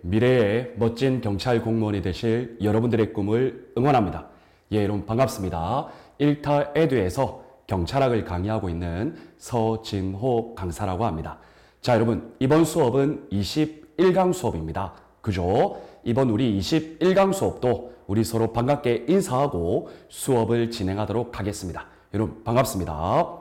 미래의 멋진 경찰 공무원이 되실 여러분들의 꿈을 응원합니다. 여러분 반갑습니다. 1타 에듀에서 경찰학을 강의하고 있는 서진호 강사라고 합니다. 자, 여러분 이번 수업은 21강 수업입니다. 그죠? 이번 우리 21강 수업도 우리 서로 반갑게 인사하고 수업을 진행하도록 하겠습니다. 여러분 반갑습니다.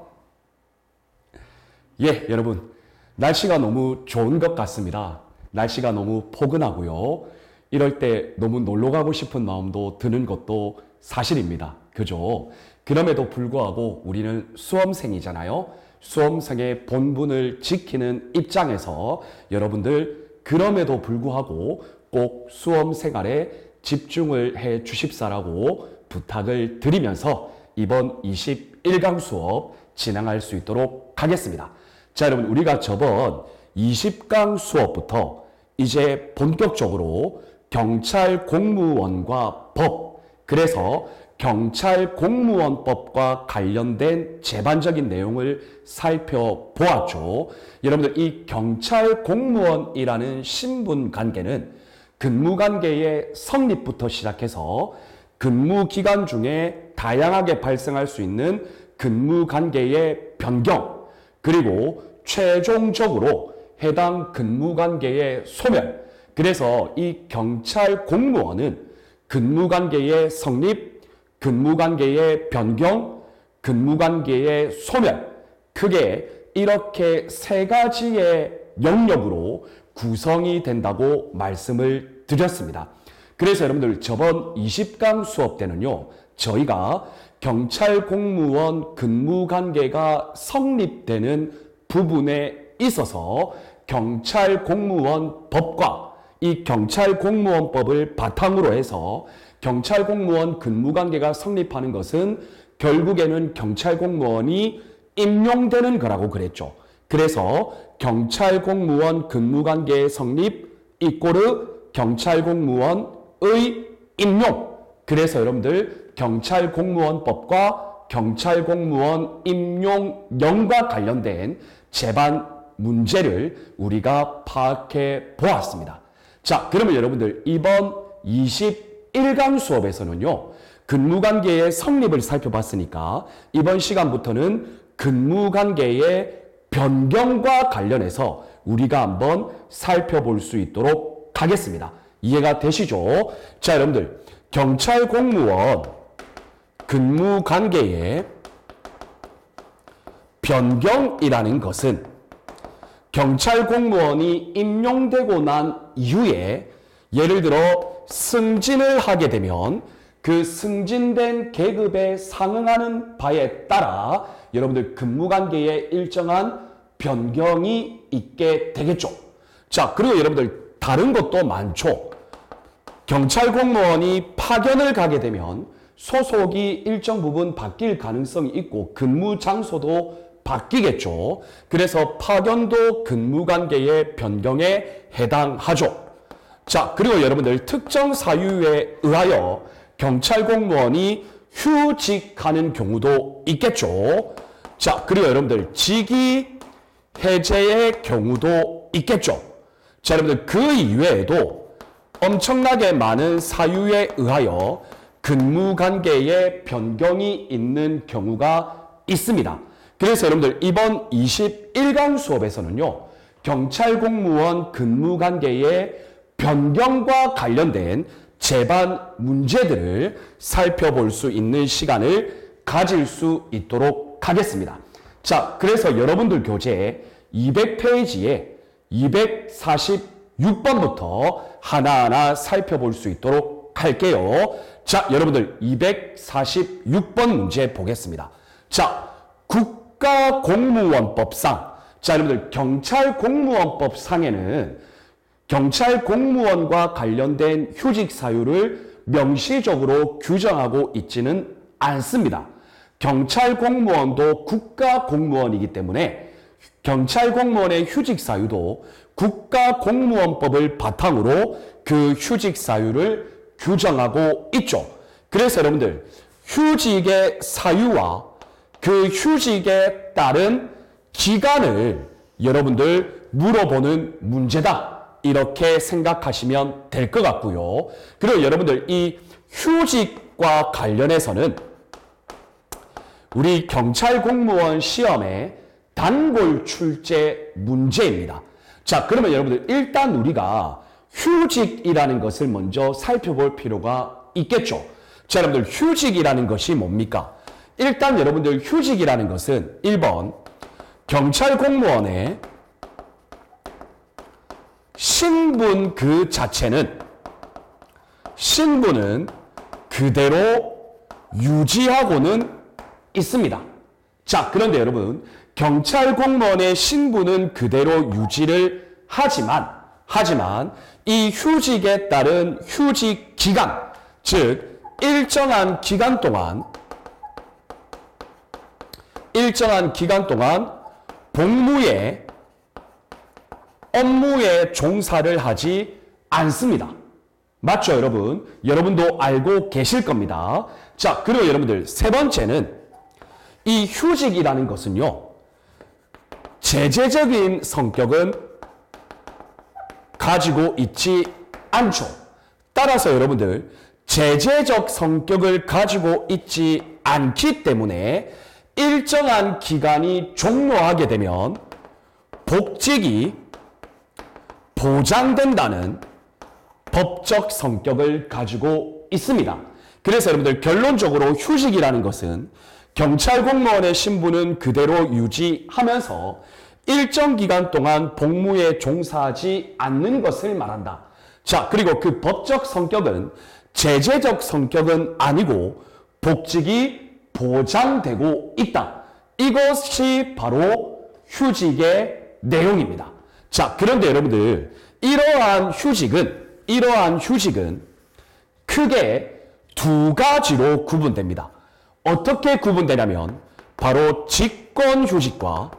여러분 날씨가 너무 좋은 것 같습니다. 날씨가 너무 포근하고요. 이럴 때 너무 놀러 가고 싶은 마음도 드는 것도 사실입니다. 그죠? 그럼에도 불구하고 우리는 수험생이잖아요. 수험생의 본분을 지키는 입장에서 여러분들 그럼에도 불구하고 꼭 수험 생활에 집중을 해 주십사라고 부탁을 드리면서 이번 21강 수업 진행할 수 있도록 하겠습니다. 자, 여러분 우리가 저번 20강 수업부터 이제 본격적으로 경찰 공무원과 법, 그래서 경찰 공무원법과 관련된 제반적인 내용을 살펴보았죠. 여러분들 이 경찰 공무원이라는 신분 관계는 근무 관계의 성립부터 시작해서 근무 기간 중에 다양하게 발생할 수 있는 근무 관계의 변경, 그리고 최종적으로 해당 근무 관계의 소멸. 그래서 이 경찰 공무원은 근무 관계의 성립, 근무 관계의 변경, 근무 관계의 소멸, 크게 이렇게 세 가지의 영역으로 구성이 된다고 말씀을 드렸습니다. 그래서 여러분들 저번 20강 수업 때는요, 저희가 경찰 공무원 근무 관계가 성립되는 부분에 있어서 경찰 공무원 법과 이 경찰 공무원법을 바탕으로 해서 경찰 공무원 근무 관계가 성립하는 것은 결국에는 경찰 공무원이 임용되는 거라고 그랬죠. 그래서 경찰 공무원 근무 관계의 성립 이꼬르 경찰 공무원의 임용. 그래서 여러분들 경찰 공무원법과 경찰 공무원 임용령과 관련된 제반 문제를 우리가 파악해 보았습니다. 자, 그러면 여러분들 이번 21강 수업에서는요, 근무관계의 성립을 살펴봤으니까 이번 시간부터는 근무관계의 변경과 관련해서 우리가 한번 살펴볼 수 있도록 하겠습니다. 이해가 되시죠? 자, 여러분들 경찰 공무원 근무관계의 변경이라는 것은 경찰 공무원이 임용되고 난 이후에 예를 들어 승진을 하게 되면 그 승진된 계급에 상응하는 바에 따라 여러분들 근무관계에 일정한 변경이 있게 되겠죠. 자, 그리고 여러분들 다른 것도 많죠. 경찰 공무원이 파견을 가게 되면 소속이 일정 부분 바뀔 가능성이 있고 근무 장소도 바뀌겠죠. 그래서 파견도 근무관계의 변경에 해당하죠. 자, 그리고 여러분들 특정 사유에 의하여 경찰 공무원이 휴직하는 경우도 있겠죠. 자, 그리고 여러분들 직위 해제의 경우도 있겠죠. 자, 여러분들 그 이외에도 엄청나게 많은 사유에 의하여 근무관계의 변경이 있는 경우가 있습니다. 그래서 여러분들 이번 21강 수업에서는요, 경찰 공무원 근무관계의 변경과 관련된 제반 문제들을 살펴볼 수 있는 시간을 가질 수 있도록 하겠습니다. 자, 그래서 여러분들 교재 200페이지에 246번부터 하나하나 살펴볼 수 있도록 할게요. 자, 여러분들 246번 문제 보겠습니다. 자, 국가공무원법상, 자, 여러분들 경찰공무원법상에는 경찰 공무원과 관련된 휴직 사유를 명시적으로 규정하고 있지는 않습니다. 경찰 공무원도 국가 공무원이기 때문에 경찰 공무원의 휴직 사유도 국가공무원법을 바탕으로 그 휴직 사유를 규정하고 있죠. 그래서 여러분들 휴직의 사유와 그 휴직에 따른 기간을 여러분들 물어보는 문제다. 이렇게 생각하시면 될 것 같고요. 그리고 여러분들 이 휴직과 관련해서는 우리 경찰 공무원 시험의 단골 출제 문제입니다. 자, 그러면 여러분들 일단 우리가 휴직이라는 것을 먼저 살펴볼 필요가 있겠죠. 자, 여러분들 휴직이라는 것이 뭡니까? 일단 여러분들 휴직이라는 것은 1번 경찰 공무원의 신분 그 자체는 신분은 그대로 유지하고는 있습니다. 자, 그런데 여러분 경찰 공무원의 신분은 그대로 유지를 하지만 이 휴직에 따른 휴직 기간, 즉 일정한 기간 동안 업무에 종사를 하지 않습니다. 맞죠, 여러분? 여러분도 알고 계실 겁니다. 자, 그리고 여러분들 세 번째는 이 휴직이라는 것은요, 제재적인 성격은 가지고 있지 않죠. 따라서 여러분들 제재적 성격을 가지고 있지 않기 때문에 일정한 기간이 종료하게 되면 복직이 보장된다는 법적 성격을 가지고 있습니다. 그래서 여러분들 결론적으로 휴직이라는 것은 경찰 공무원의 신분은 그대로 유지하면서 일정 기간 동안 복무에 종사하지 않는 것을 말한다. 자, 그리고 그 법적 성격은 제재적 성격은 아니고 복직이 보장되고 있다. 이것이 바로 휴직의 내용입니다. 자, 그런데 여러분들 이러한 휴직은 크게 두 가지로 구분됩니다. 어떻게 구분되냐면 바로 직권휴직과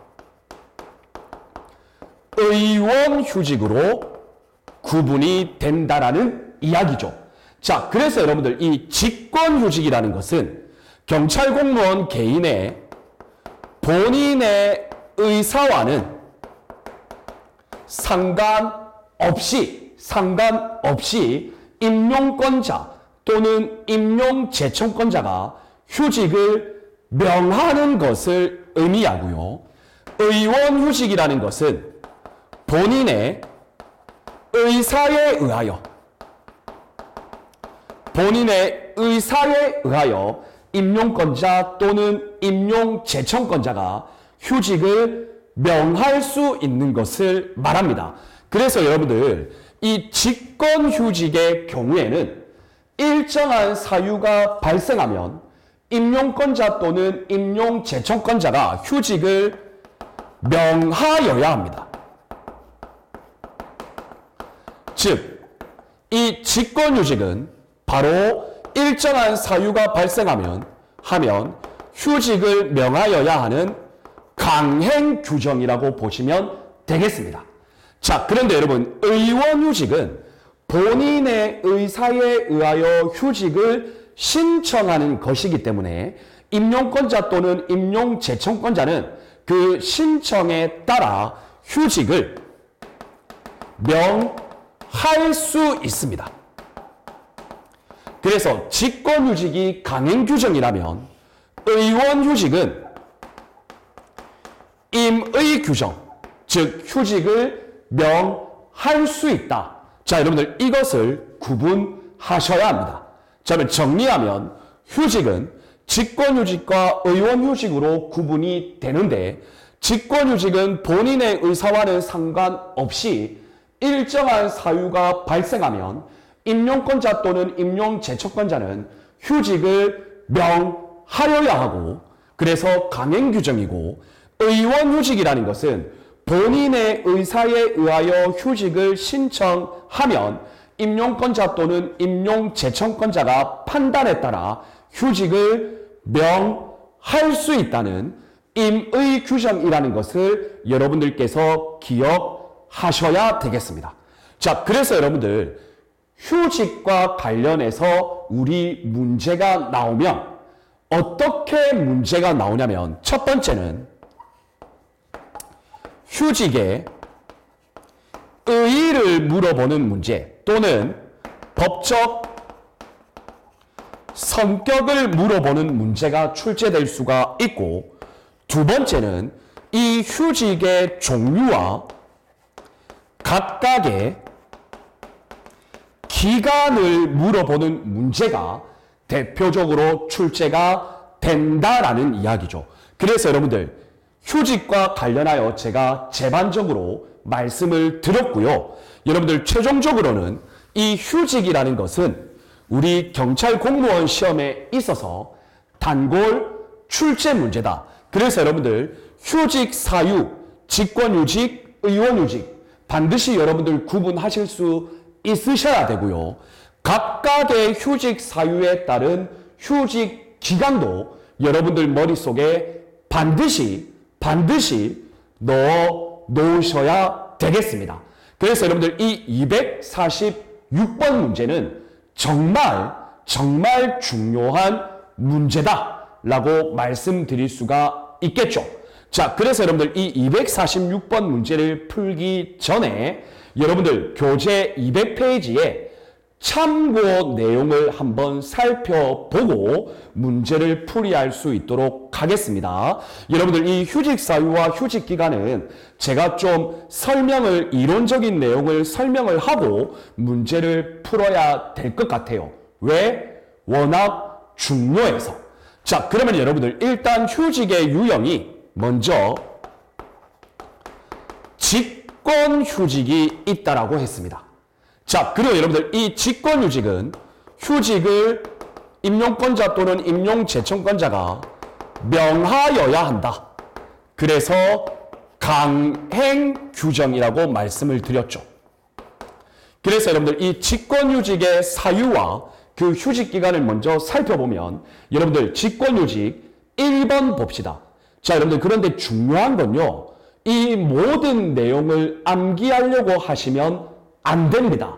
의원휴직으로 구분이 된다라는 이야기죠. 자, 그래서 여러분들 이 직권휴직이라는 것은 경찰 공무원 개인의 본인의 의사와는 상관없이 임용권자 또는 임용제청권자가 휴직을 명하는 것을 의미하고요. 의원휴직이라는 것은 본인의 의사에 의하여 임용권자 또는 임용제청권자가 휴직을 명할 수 있는 것을 말합니다. 그래서 여러분들 이 직권휴직의 경우에는 일정한 사유가 발생하면 임용권자 또는 임용제청권자가 휴직을 명하여야 합니다. 즉, 이 직권휴직은 바로 일정한 사유가 발생하면 휴직을 명하여야 하는 강행 규정이라고 보시면 되겠습니다. 자, 그런데 여러분 의원휴직은 본인의 의사에 의하여 휴직을 신청하는 것이기 때문에 임용권자 또는 임용제청권자는 그 신청에 따라 휴직을 명할 수 있습니다. 그래서 직권휴직이 강행규정이라면 의원휴직은 임의규정, 즉 휴직을 명할 수 있다. 자, 여러분들 이것을 구분하셔야 합니다. 자, 그럼 정리하면 휴직은 직권휴직과 의원휴직으로 구분이 되는데, 직권휴직은 본인의 의사와는 상관없이 일정한 사유가 발생하면 임용권자 또는 임용제청권자는 휴직을 명하여야 하고, 그래서 강행규정이고, 의원휴직이라는 것은 본인의 의사에 의하여 휴직을 신청하면 임용권자 또는 임용제청권자가 판단에 따라 휴직을 명할 수 있다는 임의규정이라는 것을 여러분들께서 기억하셔야 되겠습니다. 자, 그래서 여러분들 휴직과 관련해서 우리 문제가 나오면 어떻게 문제가 나오냐면, 첫 번째는 휴직의 의의를 물어보는 문제 또는 법적 성격을 물어보는 문제가 출제될 수가 있고, 두 번째는 이 휴직의 종류와 각각의 기간을 물어보는 문제가 대표적으로 출제가 된다라는 이야기죠. 그래서 여러분들 휴직과 관련하여 제가 제반적으로 말씀을 드렸고요. 여러분들 최종적으로는 이 휴직이라는 것은 우리 경찰 공무원 시험에 있어서 단골 출제 문제다. 그래서 여러분들 휴직 사유, 직권휴직, 의원휴직 반드시 여러분들 구분하실 수 있으셔야 되고요. 각각의 휴직 사유에 따른 휴직 기간도 여러분들 머릿속에 반드시 넣어 놓으셔야 되겠습니다. 그래서 여러분들 이 246번 문제는 정말 중요한 문제다라고 말씀드릴 수가 있겠죠. 자, 그래서 여러분들 이 246번 문제를 풀기 전에 여러분들 교재 200페이지에 참고 내용을 한번 살펴보고 문제를 풀이할 수 있도록 하겠습니다. 여러분들 이 휴직 사유와 휴직 기간은 제가 좀 이론적인 내용을 설명을 하고 문제를 풀어야 될 것 같아요. 왜? 워낙 중요해서. 자, 그러면 여러분들 일단 휴직의 유형이 먼저 직권휴직이 있다라고 했습니다. 자, 그리고 여러분들 이 직권휴직은 휴직을 임용권자 또는 임용재청권자가 명하여야 한다. 그래서 강행규정이라고 말씀을 드렸죠. 그래서 여러분들 이 직권휴직의 사유와 그 휴직 기간을 먼저 살펴보면 여러분들 직권휴직 1번 봅시다. 자, 여러분들 그런데 중요한 건요. 이 모든 내용을 암기하려고 하시면 안 됩니다.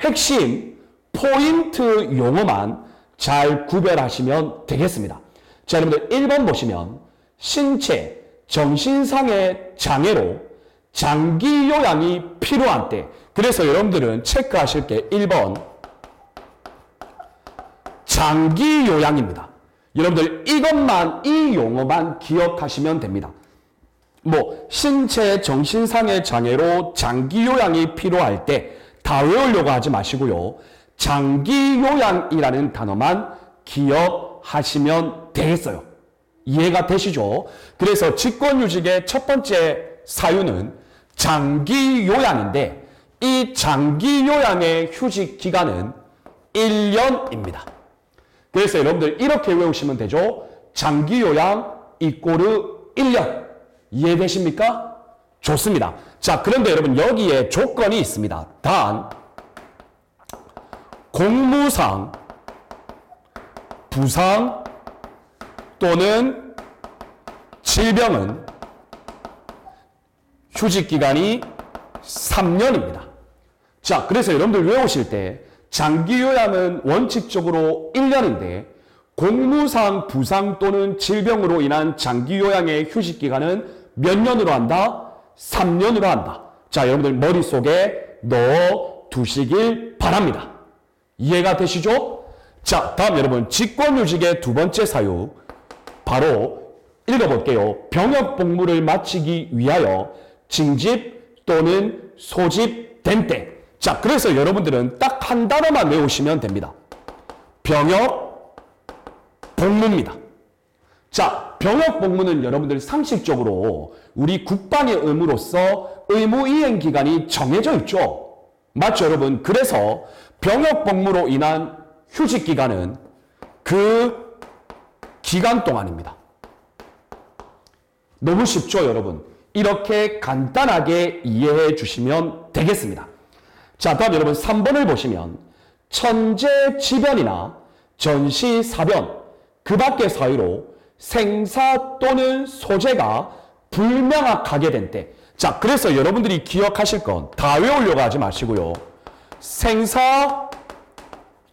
핵심 포인트 용어만 잘 구별하시면 되겠습니다. 자, 여러분들 1번 보시면 신체, 정신상의 장애로 장기 요양이 필요한 때. 그래서 여러분들은 체크하실 게 1번 장기 요양입니다. 여러분들 이 용어만 기억하시면 됩니다. 신체, 정신상의 장애로 장기 요양이 필요할 때 다 외우려고 하지 마시고요. 장기 요양이라는 단어만 기억하시면 되겠어요. 이해가 되시죠? 그래서 직권휴직의 첫 번째 사유는 장기 요양인데 이 장기 요양의 휴직 기간은 1년입니다. 그래서 여러분들 이렇게 외우시면 되죠. 장기 요양 이꼬르 1년. 이해되십니까? 좋습니다. 자, 그런데 여러분 여기에 조건이 있습니다. 단 공무상, 부상 또는 질병은 휴직 기간이 3년입니다. 자, 그래서 여러분들 외우실 때 장기 요양은 원칙적으로 1년인데 공무상, 부상 또는 질병으로 인한 장기 요양의 휴직 기간은 몇 년으로 한다? 3년으로 한다. 자, 여러분들 머릿속에 넣어 두시길 바랍니다. 이해가 되시죠? 자, 다음 여러분 직권휴직의 두 번째 사유 바로 읽어볼게요. 병역 복무를 마치기 위하여 징집 또는 소집된 때. 자, 그래서 여러분들은 딱 한 단어만 외우시면 됩니다. 병역 복무입니다. 자, 병역 복무는 여러분들 상식적으로 우리 국방의 의무로서 의무 이행 기간이 정해져 있죠. 맞죠, 여러분? 그래서 병역 복무로 인한 휴직 기간은 그 기간 동안입니다. 너무 쉽죠, 여러분? 이렇게 간단하게 이해해 주시면 되겠습니다. 자, 다음 여러분 3번을 보시면 천재지변이나 전시사변 그 밖의 사유로 생사 또는 소재가 불명확하게 된 때. 자, 그래서 여러분들이 기억하실 건 다 외우려고 하지 마시고요. 생사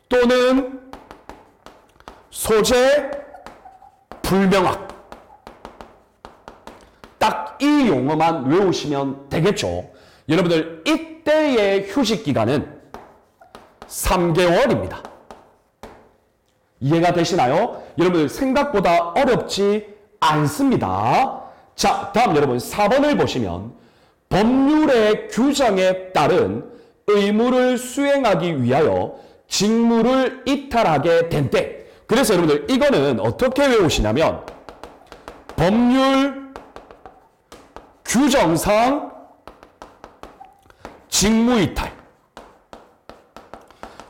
또는 소재 불명확. 딱 이 용어만 외우시면 되겠죠. 여러분들 이때의 휴직 기간은 3개월입니다. 이해가 되시나요? 여러분들 생각보다 어렵지 않습니다. 자, 다음 여러분 4번을 보시면 법률의 규정에 따른 의무를 수행하기 위하여 직무를 이탈하게 된 때. 그래서 여러분들 이거는 어떻게 외우시냐면 법률 규정상 직무이탈.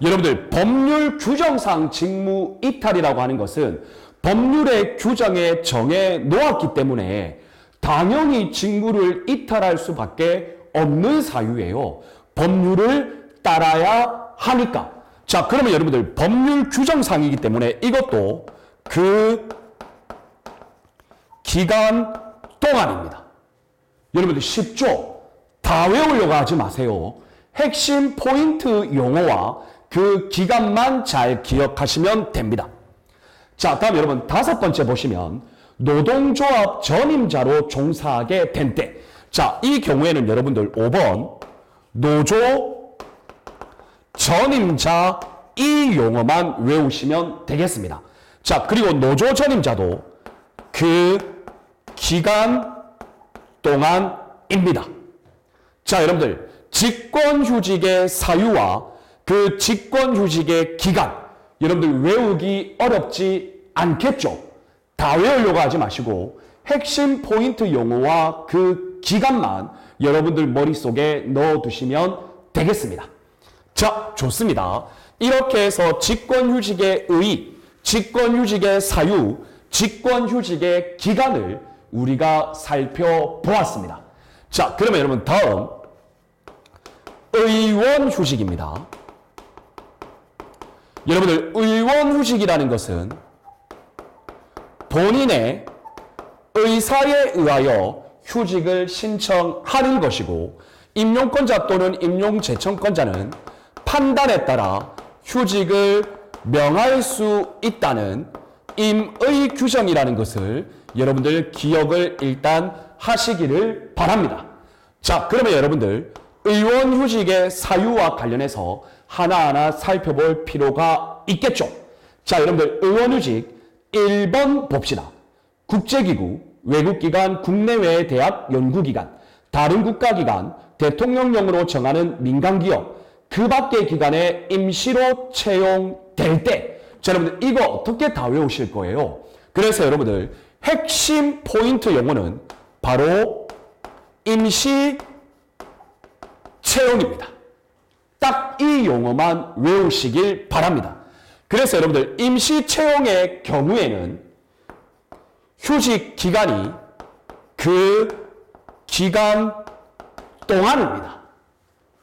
여러분들 법률 규정상 직무이탈이라고 하는 것은 법률의 규정에 정해 놓았기 때문에 당연히 직무를 이탈할 수밖에 없는 사유예요. 법률을 따라야 하니까. 자, 그러면 여러분들 법률 규정상이기 때문에 이것도 그 기간 동안입니다. 여러분들 쉽죠? 다 외우려고 하지 마세요. 핵심 포인트 용어와 그 기간만 잘 기억하시면 됩니다. 자, 다음 여러분 5번째 보시면 노동조합 전임자로 종사하게 된 때. 자, 이 경우에는 여러분들 5번 노조 전임자 이 용어만 외우시면 되겠습니다. 자, 그리고 노조 전임자도 그 기간 동안입니다. 자, 여러분들 직권휴직의 사유와 그 직권휴직의 기간, 여러분들 외우기 어렵지 않겠죠? 다 외우려고 하지 마시고 핵심 포인트 용어와 그 기간만 여러분들 머릿속에 넣어두시면 되겠습니다. 자, 좋습니다. 이렇게 해서 직권휴직의 의, 직권휴직의 사유, 직권휴직의 기간을 우리가 살펴보았습니다. 자, 그러면 여러분 다음 의원휴직입니다. 여러분들 의원휴직이라는 것은 본인의 의사에 의하여 휴직을 신청하는 것이고 임용권자 또는 임용재청권자는 판단에 따라 휴직을 명할 수 있다는 임의 규정이라는 것을 여러분들 기억을 일단 하시기를 바랍니다. 자, 그러면 여러분들 의원휴직의 사유와 관련해서 하나하나 살펴볼 필요가 있겠죠. 자, 여러분들 의원휴직 1번 봅시다. 국제기구, 외국기관, 국내외 대학 연구기관, 다른 국가기관, 대통령령으로 정하는 민간기업, 그 밖의 기관에 임시로 채용될 때. 자, 여러분들 이거 어떻게 다 외우실 거예요? 그래서 여러분들 핵심 포인트 용어는 바로 임시 채용입니다. 딱 이 용어만 외우시길 바랍니다. 그래서 여러분들 임시 채용의 경우에는 휴직 기간이 그 기간 동안입니다.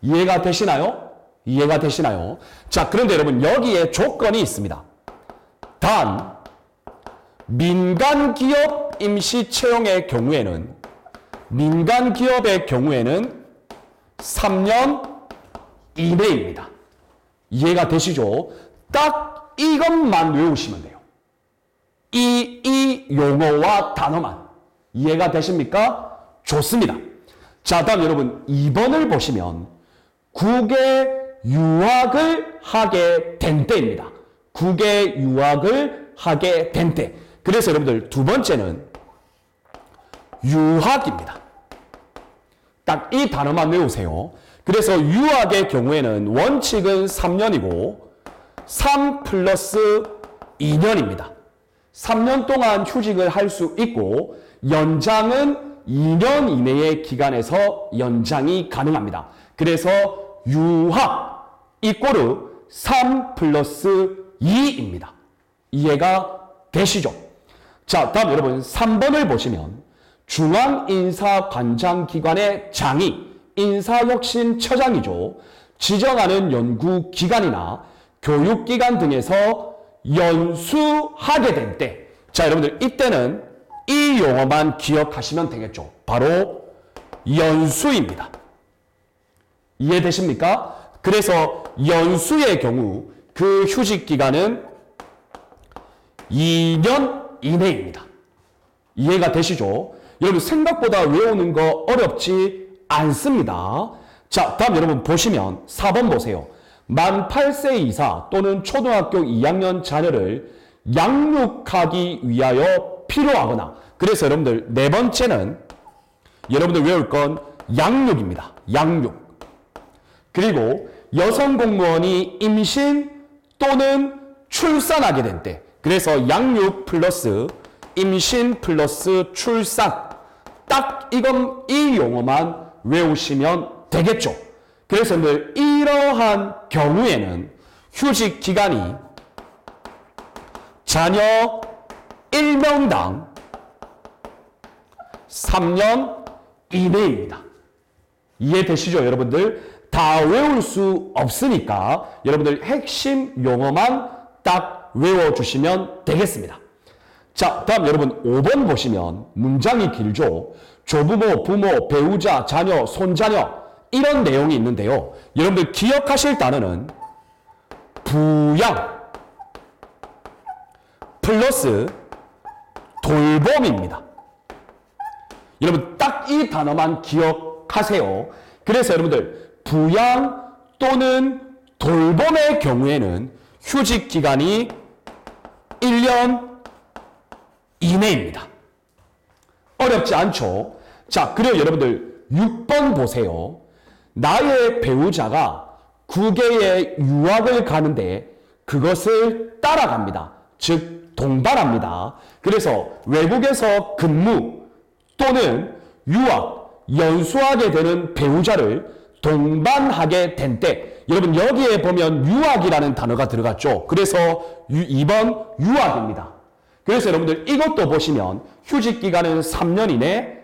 이해가 되시나요? 이해가 되시나요? 자, 그런데 여러분 여기에 조건이 있습니다. 단 민간기업 임시 채용의 경우에는 3년 이내입니다. 이해가 되시죠? 딱 이것만 외우시면 돼요. 이 용어와 단어만. 이해가 되십니까? 좋습니다. 자, 다음 여러분 2번을 보시면 국외 유학을 하게 된 때입니다. 국외 유학을 하게 된 때. 그래서 여러분들 두 번째는 유학입니다. 딱 이 단어만 외우세요. 그래서 유학의 경우에는 원칙은 3년이고 3 플러스 2년입니다. 3년 동안 휴직을 할 수 있고 연장은 2년 이내의 기간에서 연장이 가능합니다. 그래서 유학 이꼬르 3 플러스 2입니다. 이해가 되시죠? 자, 다음 여러분 3번을 보시면 중앙인사관장기관의 장이 인사혁신처장이죠. 지정하는 연구기관이나 교육기관 등에서 연수하게 될 때. 자, 여러분들 이때는 이 용어만 기억하시면 되겠죠. 바로 연수입니다. 이해되십니까? 그래서 연수의 경우 그 휴직 기간은 2년 이내입니다. 이해가 되시죠? 여러분 생각보다 외우는 거 어렵지 않습니다. 자, 다음 여러분 보시면 4번 보세요. 만 8세 이사 또는 초등학교 2학년 자녀를 양육하기 위하여 필요하거나, 그래서 여러분들 네 번째는 여러분들 외울 건 양육입니다. 양육. 그리고 여성 공무원이 임신 또는 출산하게 된 때, 그래서 양육 플러스 임신 플러스 출산, 딱 이건 이 용어만 외우시면 되겠죠. 그래서 이러한 경우에는 휴직 기간이 자녀 1명당 3년 이내입니다. 이해되시죠, 여러분들? 다 외울 수 없으니까 여러분들 핵심 용어만 딱 외워주시면 되겠습니다. 자, 다음 여러분 5번 보시면 문장이 길죠. 조부모, 부모, 배우자, 자녀, 손자녀 이런 내용이 있는데요. 여러분들 기억하실 단어는 부양 플러스 돌봄입니다. 여러분 딱 이 단어만 기억하세요. 그래서 여러분들 부양 또는 돌봄의 경우에는 휴직 기간이 1년 이내입니다. 어렵지 않죠? 자, 그리고 여러분들 6번 보세요. 나의 배우자가 국외에 유학을 가는데 그것을 따라갑니다. 즉 동반합니다. 그래서 외국에서 근무 또는 유학, 연수하게 되는 배우자를 동반하게 된 때, 여러분 여기에 보면 유학이라는 단어가 들어갔죠. 그래서 2번 유학입니다. 그래서 여러분들 이것도 보시면 휴직 기간은 3년 이내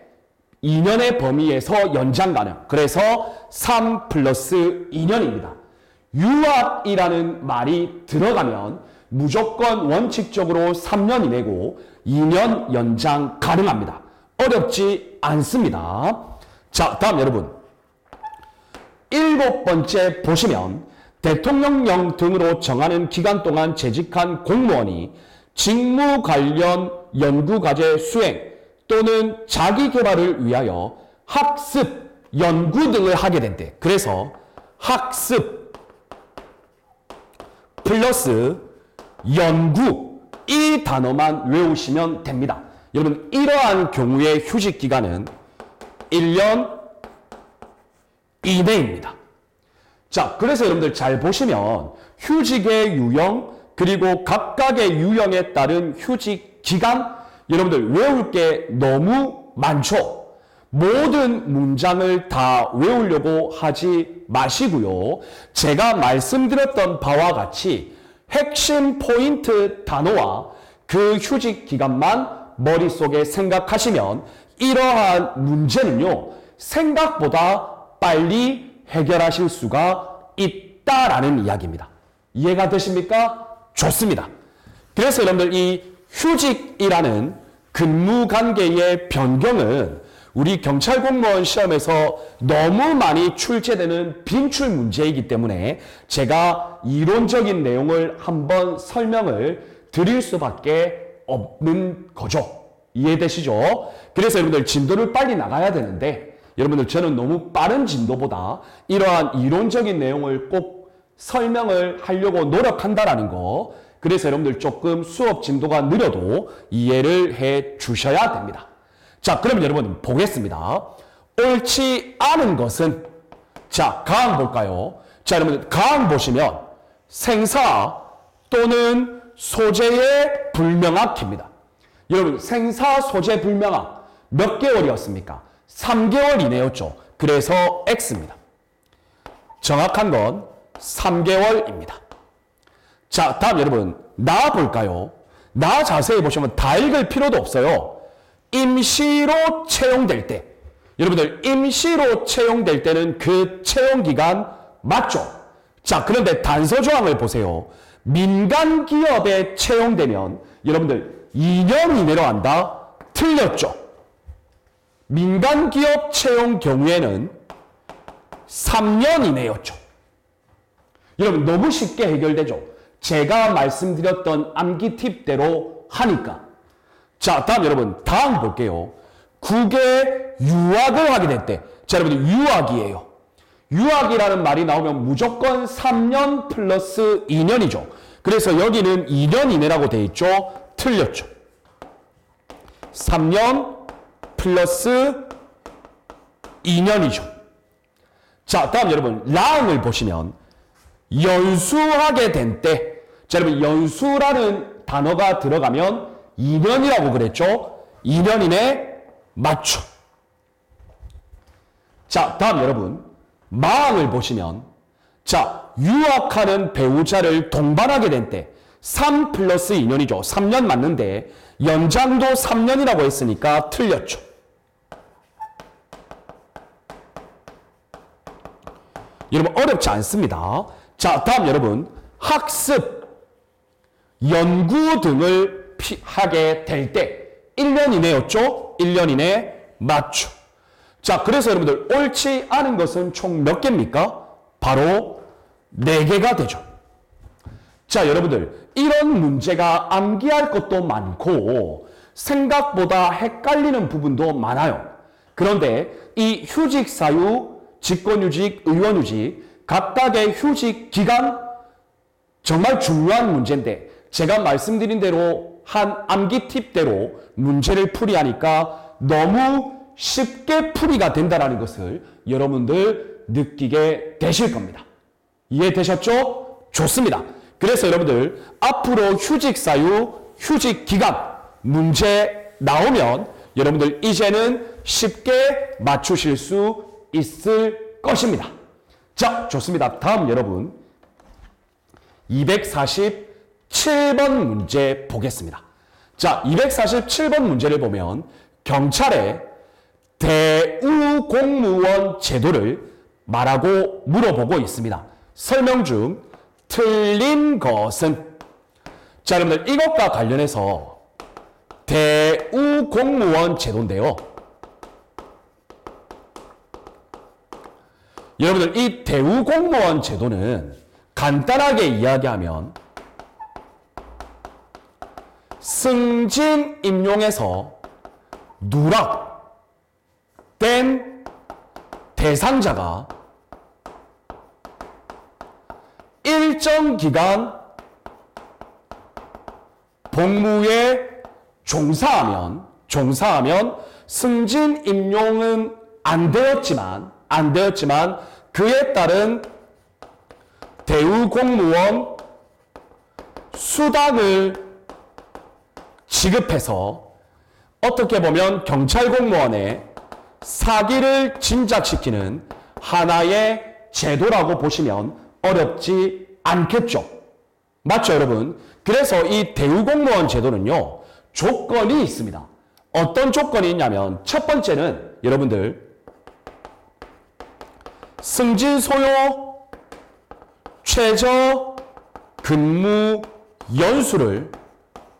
2년의 범위에서 연장 가능. 그래서 3 플러스 2년입니다. 유학이라는 말이 들어가면 무조건 원칙적으로 3년 이내고 2년 연장 가능합니다. 어렵지 않습니다. 자, 다음 여러분 7번째 보시면 대통령령 등으로 정하는 기간 동안 재직한 공무원이 직무 관련 연구과제 수행 또는 자기개발을 위하여 학습, 연구 등을 하게 된 때, 그래서 학습 플러스 연구 이 단어만 외우시면 됩니다. 여러분 이러한 경우의 휴직 기간은 1년 이내입니다. 자, 그래서 여러분들 잘 보시면 휴직의 유형 그리고 각각의 유형에 따른 휴직 기간, 여러분들 외울 게 너무 많죠. 모든 문장을 다 외우려고 하지 마시고요. 제가 말씀드렸던 바와 같이 핵심 포인트 단어와 그 휴직 기간만 머릿속에 생각하시면 이러한 문제는요, 생각보다 빨리 해결하실 수가 있다라는 이야기입니다. 이해가 되십니까? 좋습니다. 그래서 여러분들 이 휴직이라는 근무 관계의 변경은 우리 경찰 공무원 시험에서 너무 많이 출제되는 빈출 문제이기 때문에 제가 이론적인 내용을 한번 설명을 드릴 수밖에 없는 거죠. 이해되시죠? 그래서 여러분들 진도를 빨리 나가야 되는데 여러분들 저는 너무 빠른 진도보다 이러한 이론적인 내용을 꼭 설명을 하려고 노력한다라는 거, 그래서 여러분들 조금 수업 진도가 느려도 이해를 해 주셔야 됩니다. 자, 그러면 여러분 보겠습니다. 옳지 않은 것은, 자, 가항 볼까요? 자, 여러분 가항 보시면 생사 또는 소재의 불명확입니다. 여러분 생사 소재 불명확 몇 개월이었습니까? 3개월 이내였죠. 그래서 X입니다. 정확한 건 3개월입니다. 자, 다음 여러분 나 볼까요? 나 자세히 보시면 다 읽을 필요도 없어요. 임시로 채용될 때, 여러분들 임시로 채용될 때는 그 채용기간 맞죠? 자, 그런데 단서 조항을 보세요. 민간 기업에 채용되면 여러분들 2년 이내로 한다? 틀렸죠? 민간 기업 채용 경우에는 3년 이내였죠. 여러분 너무 쉽게 해결되죠? 제가 말씀드렸던 암기 팁대로 하니까. 자, 다음 여러분 다음 볼게요. 국외 유학을 하게 될 때, 자 여러분들 유학이에요. 유학이라는 말이 나오면 무조건 3년 플러스 2년이죠. 그래서 여기는 2년 이내라고 돼 있죠. 틀렸죠. 3년 플러스 2년이죠. 자, 다음 여러분 랑을 보시면 연수하게 된 때, 자 여러분 연수라는 단어가 들어가면 2년이라고 그랬죠. 2년 이내 맞죠. 자, 다음 여러분 마항을 보시면, 자 유학하는 배우자를 동반하게 된 때 3 플러스 2년이죠. 3년 맞는데 연장도 3년이라고 했으니까 틀렸죠. 여러분 어렵지 않습니다. 자, 다음 여러분 학습, 연구 등을 하게 될 때 1년 이내였죠? 1년 이내 맞죠. 자, 그래서 여러분들 옳지 않은 것은 총 몇 개입니까? 바로 4개가 되죠. 자, 여러분들 이런 문제가 암기할 것도 많고 생각보다 헷갈리는 부분도 많아요. 그런데 이 휴직 사유, 직권휴직, 의원휴직 각각의 휴직 기간 정말 중요한 문제인데 제가 말씀드린 대로 한 암기 팁대로 문제를 풀이하니까 너무 쉽게 풀이가 된다는 것을 여러분들 느끼게 되실 겁니다. 이해되셨죠? 좋습니다. 그래서 여러분들 앞으로 휴직 사유, 휴직 기간 문제 나오면 여러분들 이제는 쉽게 맞추실 수 있을 것입니다. 자, 좋습니다. 다음 여러분 247번 문제 보겠습니다. 자, 247번 문제를 보면 경찰의 대우공무원 제도를 말하고 물어보고 있습니다. 설명 중 틀린 것은, 자 여러분들 이것과 관련해서 대우공무원 제도인데요. 여러분들 이 대우공무원 제도는 간단하게 이야기하면 승진 임용에서 누락된 대상자가 일정 기간 복무에 종사하면 승진 임용은 안 되었지만 그에 따른 대우공무원 수당을 지급해서 어떻게 보면 경찰 공무원의 사기를 진작시키는 하나의 제도라고 보시면 어렵지 않겠죠. 맞죠, 여러분? 그래서 이 대우공무원 제도는요, 조건이 있습니다. 어떤 조건이 있냐면 첫 번째는 여러분들 승진 소요 최저 근무 연수를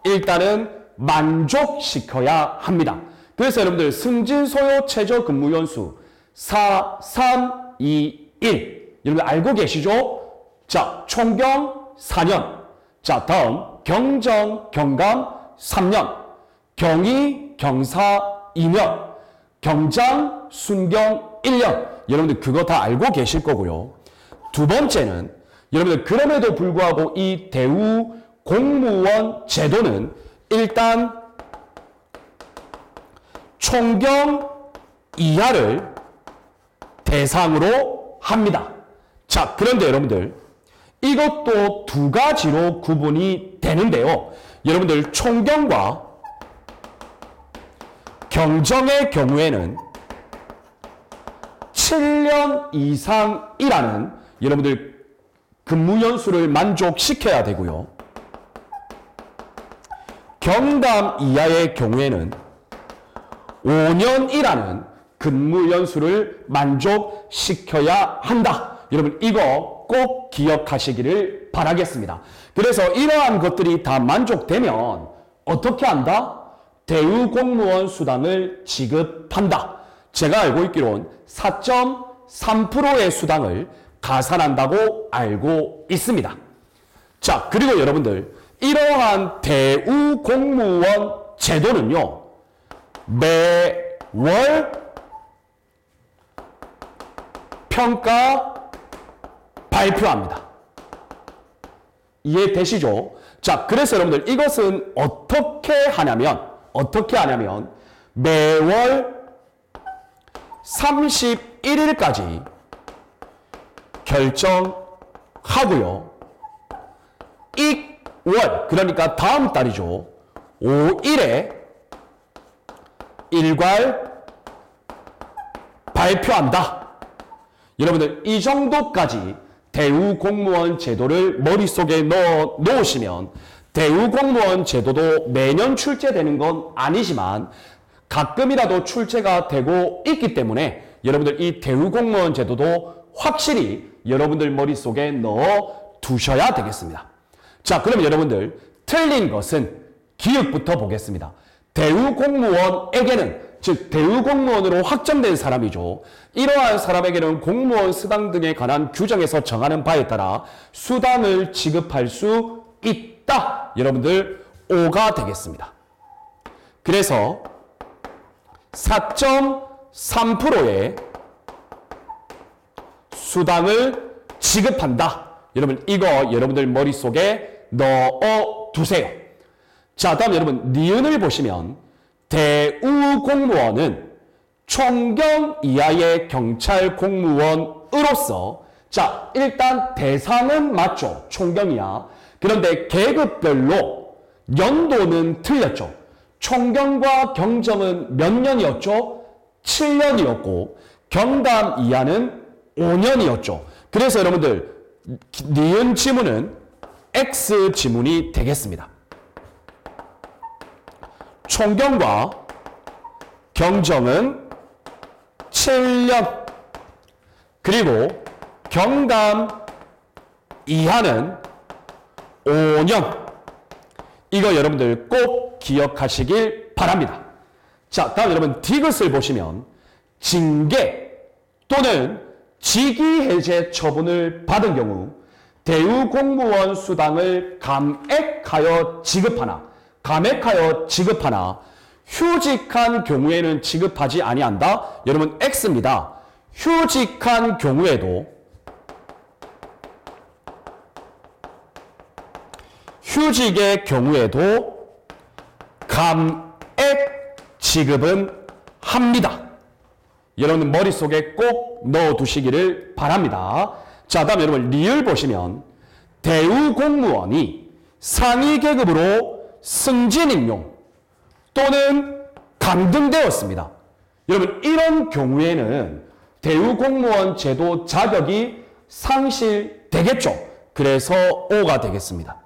일단은 만족시켜야 합니다. 그래서 여러분들 승진 소요 최저 근무 연수 4, 3, 2, 1 여러분 알고 계시죠? 자, 총경 4년. 자, 다음 경정, 경감 3년. 경위, 경사 2년. 경장, 순경 1년. 여러분들 그거 다 알고 계실 거고요. 두 번째는 여러분들 그럼에도 불구하고 이 대우 공무원 제도는 일단 총경 이하를 대상으로 합니다. 자, 그런데 여러분들 이것도 두 가지로 구분이 되는데요. 여러분들 총경과 경정의 경우에는 7년 이상이라는 여러분들 근무연수를 만족시켜야 되고요. 경감 이하의 경우에는 5년이라는 근무연수를 만족시켜야 한다. 여러분 이거 꼭 기억하시기를 바라겠습니다. 그래서 이러한 것들이 다 만족되면 어떻게 한다? 대우공무원 수당을 지급한다. 제가 알고 있기로는 4.3%의 수당을 가산한다고 알고 있습니다. 자, 그리고 여러분들 이러한 대우공무원 제도는요, 매월 평가 발표합니다. 이해되시죠? 자, 그래서 여러분들 이것은 어떻게 하냐면 매월 31일까지 결정하고요. 이 월, 그러니까 다음 달이죠. 5일에 일괄 발표한다. 여러분들 이 정도까지 대우 공무원 제도를 머릿속에 넣어 놓으시면 대우 공무원 제도도 매년 출제되는 건 아니지만 가끔이라도 출제가 되고 있기 때문에 여러분들 이 대우 공무원 제도도 확실히 여러분들 머릿속에 넣어 두셔야 되겠습니다. 자, 그러면 여러분들 틀린 것은 기억부터 보겠습니다. 대우 공무원에게는, 즉 대우 공무원으로 확정된 사람이죠. 이러한 사람에게는 공무원 수당 등에 관한 규정에서 정하는 바에 따라 수당을 지급할 수 있다. 여러분들 O가 되겠습니다. 그래서 4.3%의 수당을 지급한다. 여러분 이거 여러분들 머릿속에 넣어 두세요. 자, 다음 여러분 니은을 보시면 대우 공무원은 총경 이하의 경찰 공무원으로서, 자, 일단 대상은 맞죠. 총경 이하. 그런데 계급별로 연도는 틀렸죠. 총경과 경정은 몇 년이었죠? 7년이었고 경감 이하는 5년이었죠. 그래서 여러분들 니은 지문은 X 지문이 되겠습니다. 총경과 경정은 7년, 그리고 경감 이하는 5년. 이거 여러분들 꼭 기억하시길 바랍니다. 자, 다음 여러분 디귿을 보시면 징계 또는 직위해제 처분을 받은 경우 대우 공무원 수당을 감액하여 지급하나 휴직한 경우에는 지급하지 아니한다. 여러분 X입니다. 휴직한 경우에도 휴직의 경우에도 감액 지급은 합니다. 여러분 머릿속에 꼭 넣어두시기를 바랍니다. 자, 다음 여러분 리을 보시면 대우 공무원이 상위 계급으로 승진 임용 또는 감등되었습니다. 여러분 이런 경우에는 대우 공무원 제도 자격이 상실되겠죠. 그래서 O가 되겠습니다.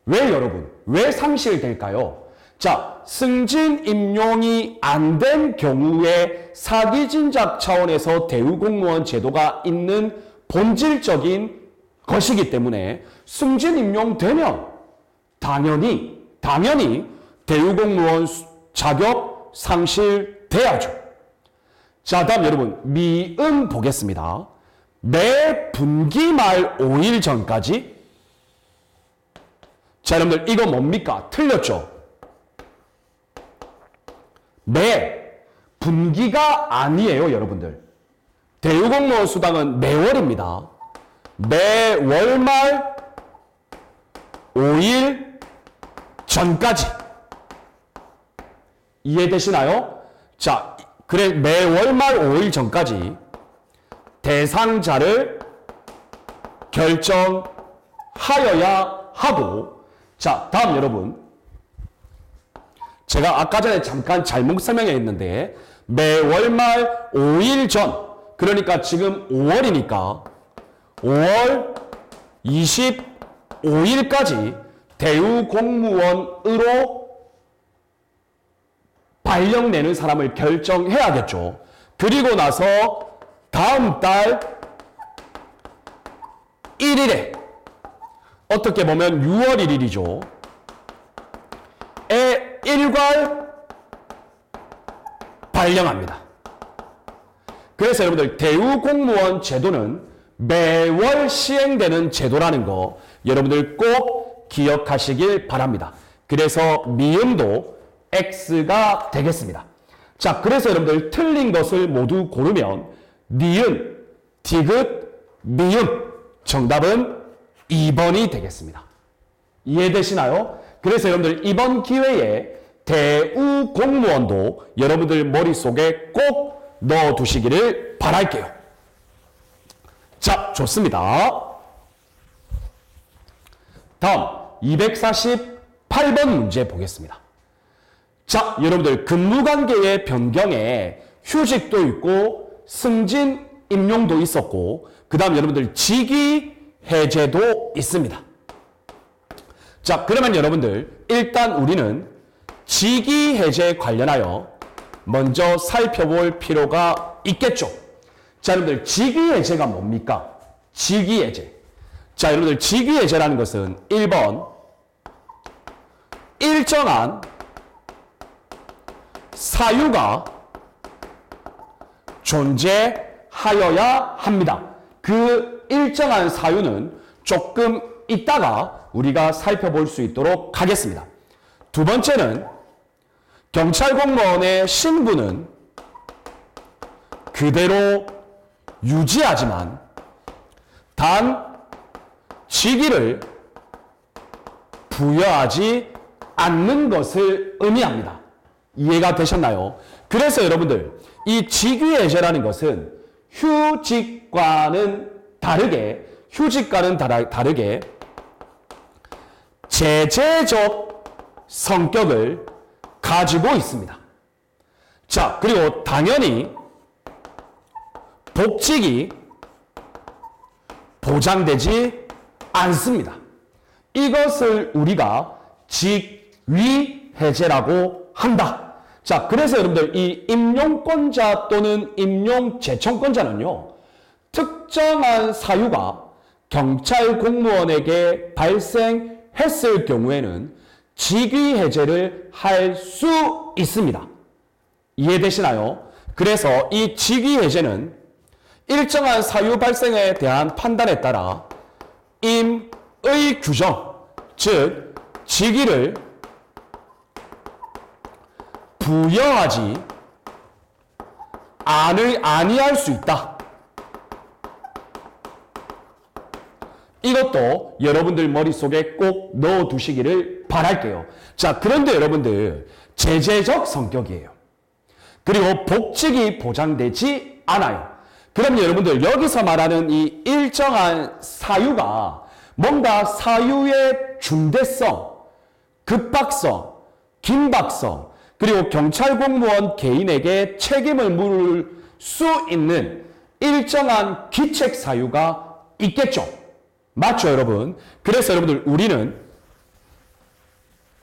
왜 여러분? 왜 상실될까요? 자, 승진 임용이 안 된 경우에 사기 진작 차원에서 대우 공무원 제도가 있는 본질적인 것이기 때문에 승진 임용되면 당연히 대우 공무원 자격 상실돼야죠. 자, 다음 여러분 미음 보겠습니다. 매 분기 말 5일 전까지. 자, 여러분들 이거 뭡니까? 틀렸죠? 매 분기가 아니에요, 여러분들. 대우 공무원 수당은 매월입니다. 매월 말 5일 전까지. 이해되시나요? 자, 그래 매월 말 5일 전까지 대상자를 결정하여야 하고. 자, 다음 여러분 제가 아까 전에 잠깐 잘못 설명했는데 매월 말 5일 전, 그러니까 지금 5월이니까 5월 25일까지 대우 공무원으로 발령내는 사람을 결정해야겠죠. 그리고 나서 다음 달 1일에 어떻게 보면 6월 1일이죠. 에 일괄 발령합니다. 그래서 여러분들 대우 공무원 제도는 매월 시행되는 제도라는 거 여러분들 꼭 기억하시길 바랍니다. 그래서 미음도 X가 되겠습니다. 자, 그래서 여러분들 틀린 것을 모두 고르면 니은, 디귿, 미음. 정답은 2번이 되겠습니다. 이해되시나요? 그래서 여러분들 이번 기회에 대우 공무원도 여러분들 머릿속에 꼭 넣어두시기를 바랄게요. 자, 좋습니다. 다음 248번 문제 보겠습니다. 자, 여러분들 근무관계의 변경에 휴직도 있고 승진, 임용도 있었고 그 다음 여러분들 직위 해제도 있습니다. 자, 그러면 여러분들 일단 우리는 직위 해제 관련하여 먼저 살펴볼 필요가 있겠죠. 자, 여러분들 직위 해제가 뭡니까? 직위 해제. 자, 여러분들 직위 해제라는 것은 1번 일정한 사유가 존재하여야 합니다. 그 일정한 사유는 조금 이따가 우리가 살펴볼 수 있도록 하겠습니다. 두 번째는 경찰 공무원의 신분은 그대로 유지하지만 단 직위를 부여하지 않는 것을 의미합니다. 이해가 되셨나요? 그래서 여러분들 이 직위 해제라는 것은 휴직과는 다르게 제재적 성격을 가지고 있습니다. 자, 그리고 당연히 복직이 보장되지 않습니다. 이것을 우리가 직위 해제라고 한다. 자, 그래서 여러분들 이 임용권자 또는 임용재청권자는요, 특정한 사유가 경찰 공무원에게 발생했을 경우에는 직위 해제를 할 수 있습니다. 이해되시나요? 그래서 이 직위 해제는 일정한 사유 발생에 대한 판단에 따라 임의 규정, 즉 직위를 부여하지 아니할 수 있다. 이것도 여러분들 머릿속에 꼭 넣어두시기를 바랄게요. 자, 그런데 여러분들 제재적 성격이에요. 그리고 복직이 보장되지 않아요. 그럼 여러분들 여기서 말하는 이 일정한 사유가 뭔가 사유의 중대성, 급박성, 긴박성, 그리고 경찰 공무원 개인에게 책임을 물을 수 있는 일정한 기책 사유가 있겠죠. 맞죠, 여러분? 그래서 여러분들 우리는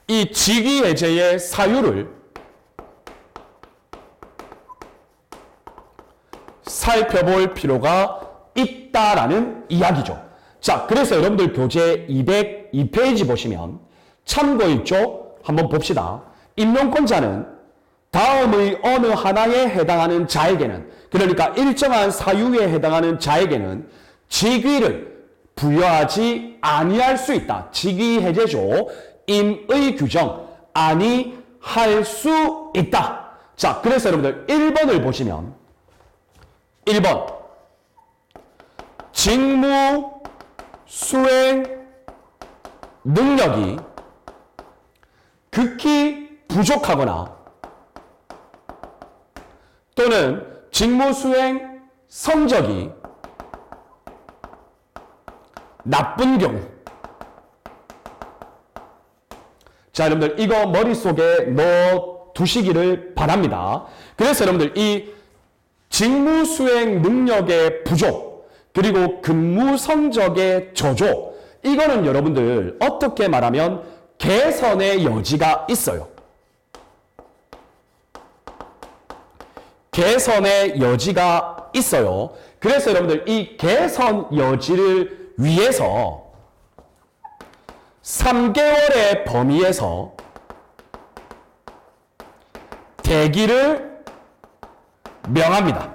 이 직위 해제의 사유를 살펴볼 필요가 있다라는 이야기죠. 자, 그래서 여러분들 교재 202페이지 보시면 참고일조 한번 봅시다. 임용권자는 다음의 어느 하나에 해당하는 자에게는, 그러니까 일정한 사유에 해당하는 자에게는 직위를 부여하지 아니할 수 있다. 직위 해제죠. 임의 규정 아니할 수 있다. 자, 그래서 여러분들 1번을 보시면 1번 직무 수행 능력이 극히 부족하거나 또는 직무 수행 성적이 나쁜 경우. 자, 여러분들 이거 머릿속에 넣어 두시기를 바랍니다. 그래서 여러분들 이 직무 수행 능력의 부족, 그리고 근무 성적의 저조, 이거는 여러분들 어떻게 말하면 개선의 여지가 있어요. 개선의 여지가 있어요. 그래서 여러분들 이 개선 여지를 위해서 3개월의 범위에서 대기를 명합니다.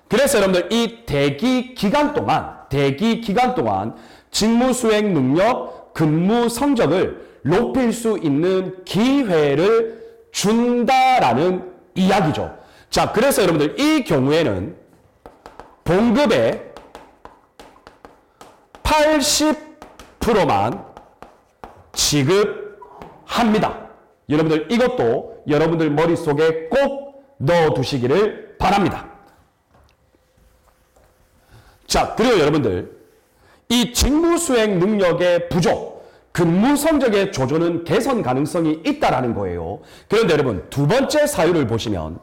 그래서 여러분들 이 대기 기간 동안 직무 수행 능력, 근무 성적을 높일 수 있는 기회를 준다라는 이야기죠. 자, 그래서 여러분들 이 경우에는 봉급의 80%만 지급합니다. 여러분들 이것도 여러분들 머릿속에 꼭 넣어두시기를 바랍니다. 자, 그리고 여러분들 이 직무수행 능력의 부족, 근무 성적의 조절은 개선 가능성이 있다라는 거예요. 그런데 여러분 두 번째 사유를 보시면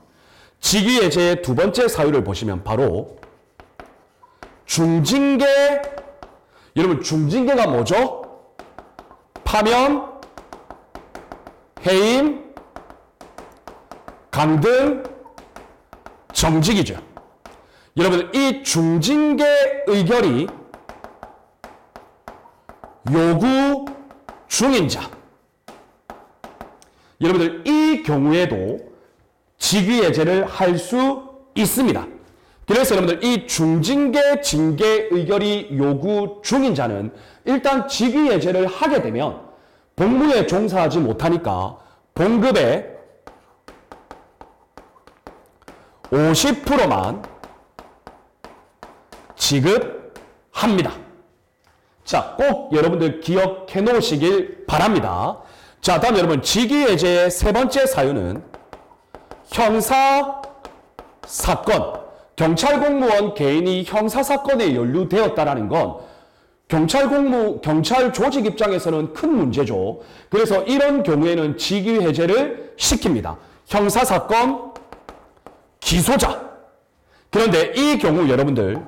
직위예제의 두 번째 사유를 보시면 바로 중징계, 여러분 중징계가 뭐죠? 파면, 해임, 강등, 정직이죠. 여러분들 이 중징계 의결이 요구 중인 자, 여러분들 이 경우에도 직위예제를 할 수 있습니다. 그래서 여러분들 이 중징계 징계 의결이 요구 중인 자는 일단 직위예제를 하게 되면 복무에 종사하지 못하니까 봉급의 50%만 지급합니다. 자, 꼭 여러분들 기억해 놓으시길 바랍니다. 자, 다음 여러분 직위예제의 세 번째 사유는 형사 사건, 경찰 공무원 개인이 형사 사건에 연루되었다라는 건 경찰 조직 입장에서는 큰 문제죠. 그래서 이런 경우에는 직위 해제를 시킵니다. 형사 사건 기소자. 그런데 이 경우 여러분들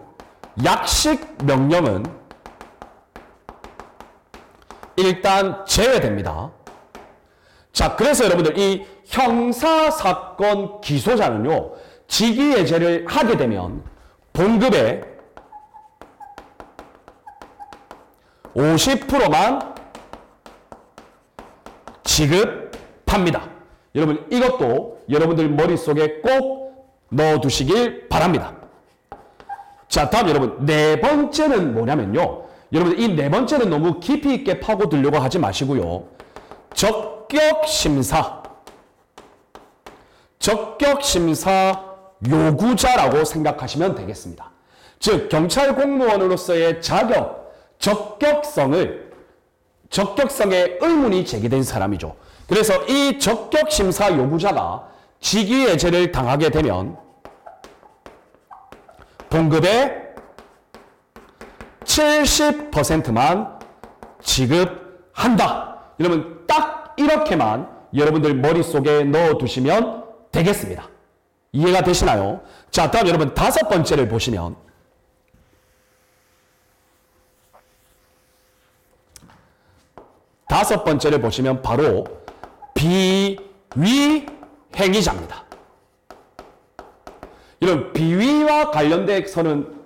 약식 명령은 일단 제외됩니다. 자, 그래서 여러분들 이 형사 사건 기소자는요, 직위 해제를 하게 되면 봉급의 50%만 지급합니다. 여러분 이것도 여러분들 머릿속에 꼭 넣어두시길 바랍니다. 자, 다음 여러분 네 번째는 뭐냐면요, 여러분들 이 네 번째는 너무 깊이 있게 파고들려고 하지 마시고요, 적격심사 요구자라고 생각하시면 되겠습니다. 즉 경찰 공무원으로서의 자격, 적격성에 의문이 제기된 사람이죠. 그래서 이 적격심사 요구자가 직위예제를 당하게 되면 봉급의 70%만 지급한다. 여러분 딱 이렇게만 여러분들 머릿속에 넣어두시면 되겠습니다. 이해가 되시나요? 자, 다음 여러분 다섯 번째를 보시면 바로 비위 행위자입니다. 이런 비위와 관련돼서는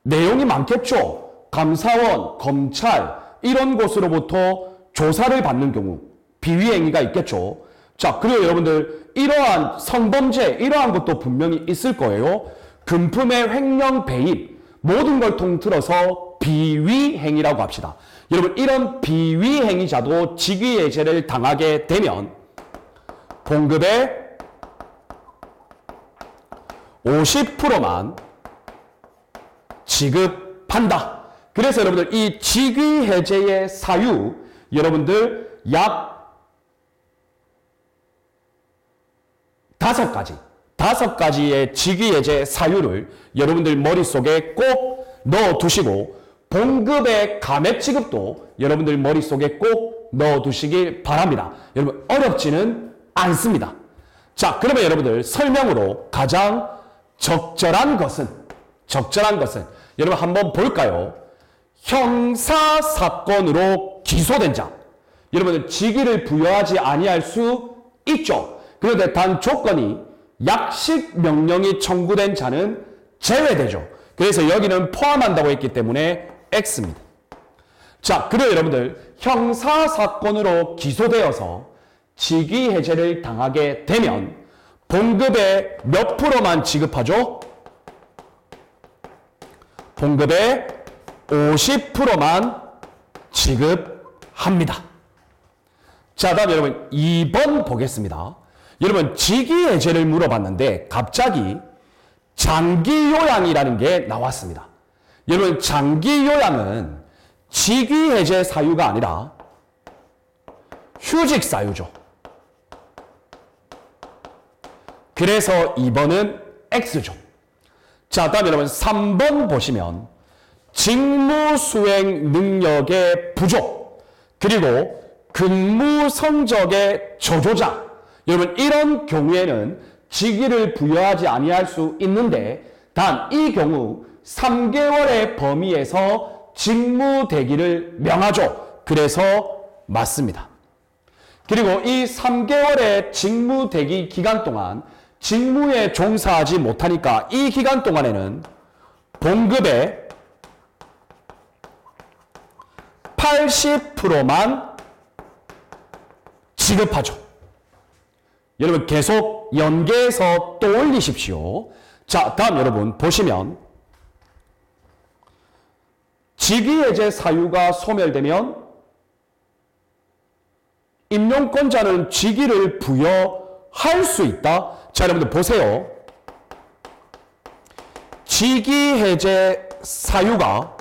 내용이 많겠죠. 감사원, 검찰 이런 곳으로부터 조사를 받는 경우 비위 행위가 있겠죠. 자, 그리고 여러분들 이러한 성범죄 이러한 것도 분명히 있을 거예요. 금품의 횡령 배임 모든 걸 통틀어서 비위 행위라고 합시다. 여러분 이런 비위 행위자도 직위예제를 당하게 되면 봉급의 50%만 지급한다. 그래서 여러분들 이 직위해제의 사유 여러분들 약 5가지의 직위해제 사유를 여러분들 머릿속에 꼭 넣어두시고 봉급의 감액 지급도 여러분들 머릿속에 꼭 넣어두시길 바랍니다. 여러분 어렵지는 않습니다. 자, 그러면 여러분들 설명으로 가장 적절한 것은 여러분 한번 볼까요? 형사사건으로 기소된 자, 여러분들 직위를 부여하지 아니할 수 있죠. 그런데 단 조건이 약식 명령이 청구된 자는 제외되죠. 그래서 여기는 포함한다고 했기 때문에 X입니다. 자, 그리고 여러분들 형사사건으로 기소되어서 직위해제를 당하게 되면 봉급의 몇 프로만 지급하죠? 봉급의 50%만 지급합니다. 자, 다음 여러분 2번 보겠습니다. 여러분 직위해제를 물어봤는데 갑자기 장기 요양이라는 게 나왔습니다. 여러분, 장기 요양은 직위 해제 사유가 아니라 휴직 사유죠. 그래서 2번은 X죠. 자, 다음 여러분 3번 보시면 직무 수행 능력의 부족, 그리고 근무 성적의 저조자. 여러분, 이런 경우에는 직위를 부여하지 아니할 수 있는데, 단 이 경우 3개월의 범위에서 직무 대기를 명하죠. 그래서 맞습니다. 그리고 이 3개월의 직무 대기 기간 동안 직무에 종사하지 못하니까 이 기간 동안에는 봉급의 80%만 지급하죠. 여러분, 계속 연계해서 또 올리십시오. 자, 다음 여러분 보시면 직위해제 사유가 소멸되면 임용권자는 직위를 부여할 수 있다. 자, 여러분들 보세요. 직위해제 사유가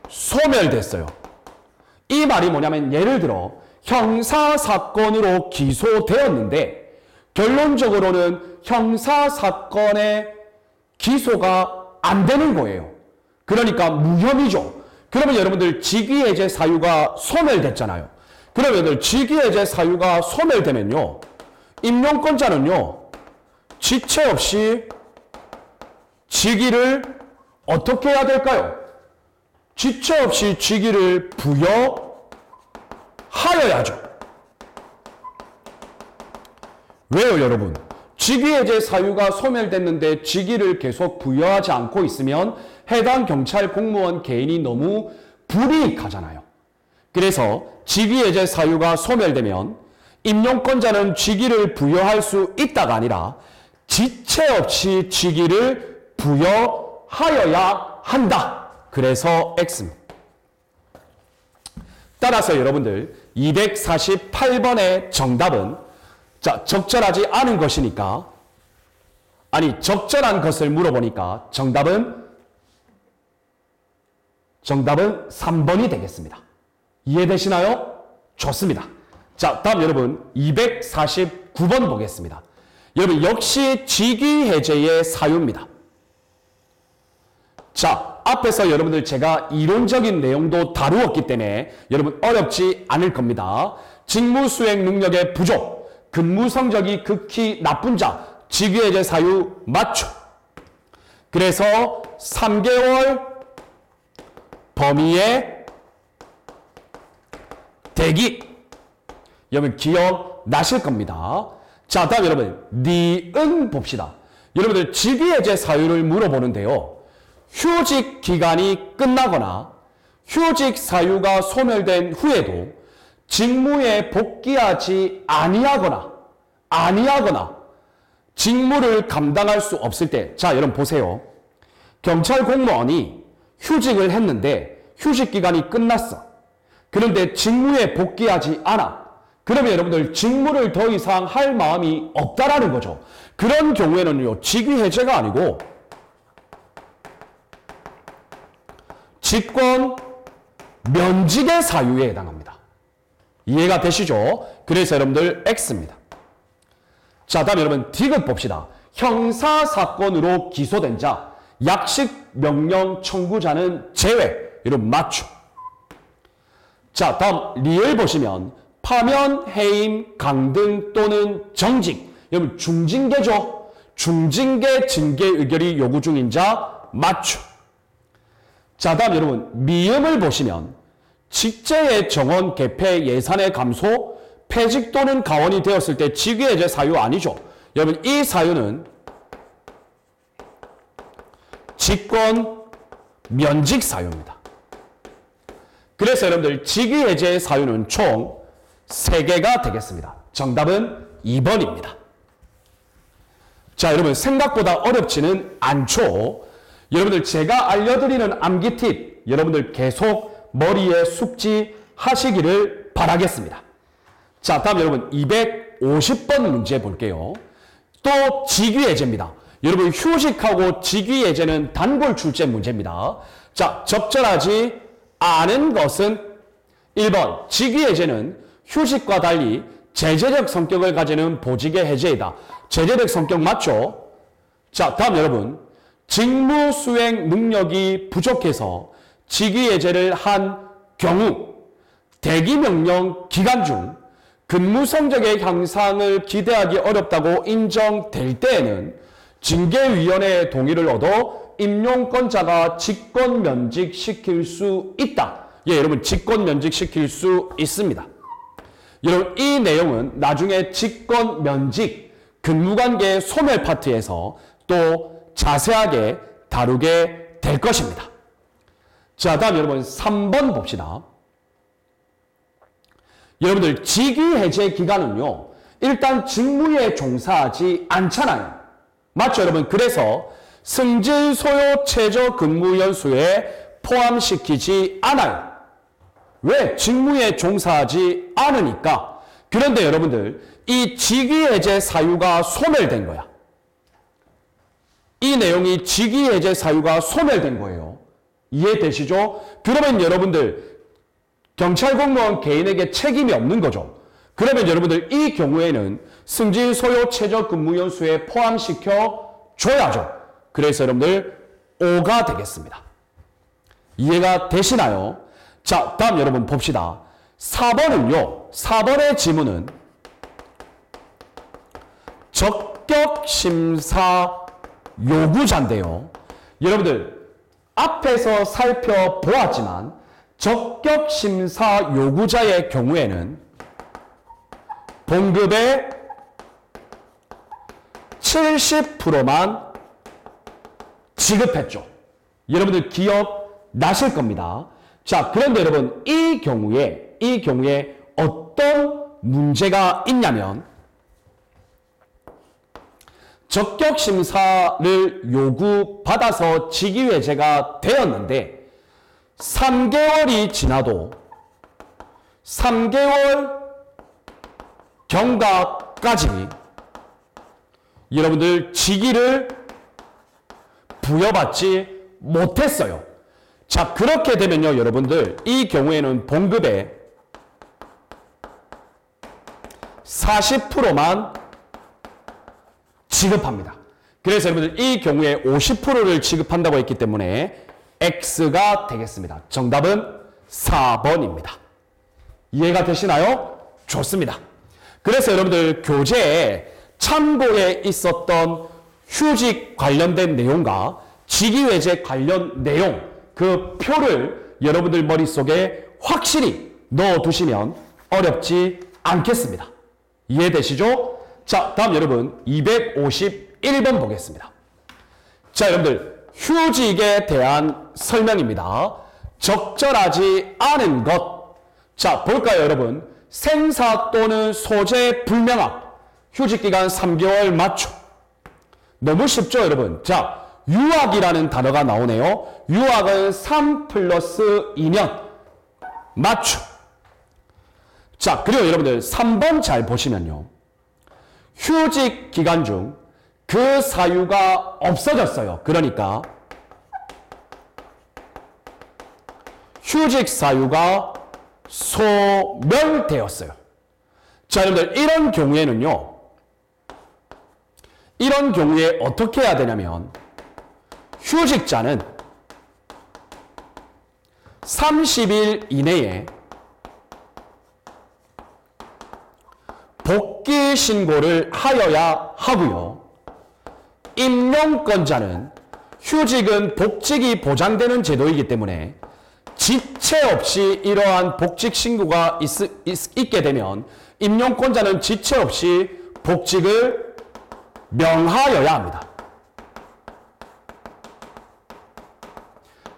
소멸됐어요. 이 말이 뭐냐면, 예를 들어 형사사건으로 기소되었는데 결론적으로는 형사사건의 기소가 안 되는 거예요. 그러니까 무혐의죠. 그러면 여러분들 직위해제 사유가 소멸됐잖아요. 그러면 여러분들 직위해제 사유가 소멸되면요, 임용권자는요 지체 없이 직위를 어떻게 해야 될까요? 지체 없이 직위를 부여하여야죠. 왜요, 여러분? 직위해제 사유가 소멸됐는데 직위를 계속 부여하지 않고 있으면 해당 경찰 공무원 개인이 너무 불이익하잖아요. 그래서 직위해제 사유가 소멸되면 임용권자는 직위를 부여할 수 있다가 아니라 지체 없이 직위를 부여하여야 한다. 그래서 X입니다. 따라서 여러분들 248번의 정답은, 자, 적절하지 않은 것이니까, 아니 적절한 것을 물어보니까 정답은 3번이 되겠습니다. 이해되시나요? 좋습니다. 자, 다음 여러분 249번 보겠습니다. 여러분, 역시 직위해제의 사유입니다. 자, 앞에서 여러분들 제가 이론적인 내용도 다루었기 때문에 여러분 어렵지 않을 겁니다. 직무수행 능력의 부족, 근무 성적이 극히 나쁜 자, 직위해제 사유 맞죠? 그래서 3개월 범위의 대기, 여러분 기억나실 겁니다. 자, 다음 여러분 니은 봅시다. 여러분들 직위해제 사유를 물어보는데요, 휴직 기간이 끝나거나 휴직 사유가 소멸된 후에도 직무에 복귀하지 아니하거나 직무를 감당할 수 없을 때, 자, 여러분 보세요. 경찰 공무원이 휴직을 했는데 휴직 기간이 끝났어. 그런데 직무에 복귀하지 않아. 그러면 여러분들 직무를 더 이상 할 마음이 없다라는 거죠. 그런 경우에는요, 직위해제가 아니고 직권 면직의 사유에 해당합니다. 이해가 되시죠? 그래서 여러분들 X입니다. 자, 다음 여러분 디귿 봅시다. 형사사건으로 기소된 자, 약식 명령 청구자는 제외. 여러분 맞죠? 자, 다음 리을 보시면 파면, 해임, 강등 또는 정직. 여러분 중징계죠? 중징계 징계 의결이 요구 중인 자 맞죠? 자, 다음 여러분 미음을 보시면 직제의 정원 개폐 예산의 감소, 폐직 또는 가원이 되었을 때 직위해제 사유 아니죠. 여러분 이 사유는 직권 면직 사유입니다. 그래서 여러분들 직위해제의 사유는 총 3개가 되겠습니다. 정답은 2번입니다. 자, 여러분 생각보다 어렵지는 않죠. 여러분들 제가 알려드리는 암기 팁, 여러분들 계속 머리에 숙지하시기를 바라겠습니다. 자, 다음 여러분 250번 문제 볼게요. 또 직위해제입니다. 여러분 휴직하고 직위예제는 단골 출제 문제입니다. 자, 적절하지 않은 것은 1번 직위예제는 휴직과 달리 제재적 성격을 가지는 보직의 해제이다. 제재적 성격 맞죠? 자, 다음 여러분 직무 수행 능력이 부족해서 직위예제를 한 경우 대기명령 기간 중 근무 성적의 향상을 기대하기 어렵다고 인정될 때에는 징계위원회의 동의를 얻어 임용권자가 직권면직시킬 수 있다. 예, 여러분 직권면직시킬 수 있습니다. 여러분 이 내용은 나중에 직권면직 근무관계 소멸 파트에서 또 자세하게 다루게 될 것입니다. 자, 다음 여러분 3번 봅시다. 여러분들 직위해제 기간은요. 일단 직무에 종사하지 않잖아요. 맞죠 여러분? 그래서 승진 소요 최저 근무 연수에 포함시키지 않아요. 왜? 직무에 종사하지 않으니까. 그런데 여러분들 이 직위해제 사유가 소멸된 거야. 이 내용이 직위해제 사유가 소멸된 거예요. 이해되시죠? 그러면 여러분들 경찰 공무원 개인에게 책임이 없는 거죠. 그러면 여러분들 이 경우에는 승진 소요 최저 근무 연수에 포함시켜 줘야죠. 그래서 여러분들 5가 되겠습니다. 이해가 되시나요? 자, 다음 여러분 봅시다. 4번은요. 4번의 지문은 적격심사 요구자인데요. 여러분들 앞에서 살펴보았지만 적격심사 요구자의 경우에는 봉급의 70%만 지급했죠. 여러분들 기억나실 겁니다. 자, 그런데 여러분 이 경우에 어떤 문제가 있냐면 적격심사를 요구받아서 직위해제가 되었는데 3개월이 지나도 3개월 경과까지 여러분들 직위를 부여받지 못했어요. 자, 그렇게 되면요, 여러분들 이 경우에는 봉급의 40%만 지급합니다. 그래서 여러분들 이 경우에 50%를 지급한다고 했기 때문에 X가 되겠습니다. 정답은 4번입니다. 이해가 되시나요? 좋습니다. 그래서 여러분들 교재에 참고에 있었던 휴직 관련된 내용과 직위해제 관련 내용 그 표를 여러분들 머릿속에 확실히 넣어두시면 어렵지 않겠습니다. 이해되시죠? 자, 다음 여러분 251번 보겠습니다. 자, 여러분들 휴직에 대한 설명입니다. 적절하지 않은 것. 자, 볼까요, 여러분? 생사 또는 소재 불명확. 휴직기간 3개월 맞죠? 너무 쉽죠, 여러분? 자, 유학이라는 단어가 나오네요. 유학은 3+2년. 맞죠? 자, 그리고 여러분들 3번 잘 보시면요. 휴직 기간 중 그 사유가 없어졌어요. 그러니까 휴직 사유가 소멸되었어요. 자, 여러분들 이런 경우에는요. 이런 경우에 어떻게 해야 되냐면 휴직자는 30일 이내에 복귀 신고를 하여야 하고요. 임용권자는 휴직은 복직이 보장되는 제도이기 때문에 지체 없이 이러한 복직 신고가 있게 되면 임용권자는 지체 없이 복직을 명하여야 합니다.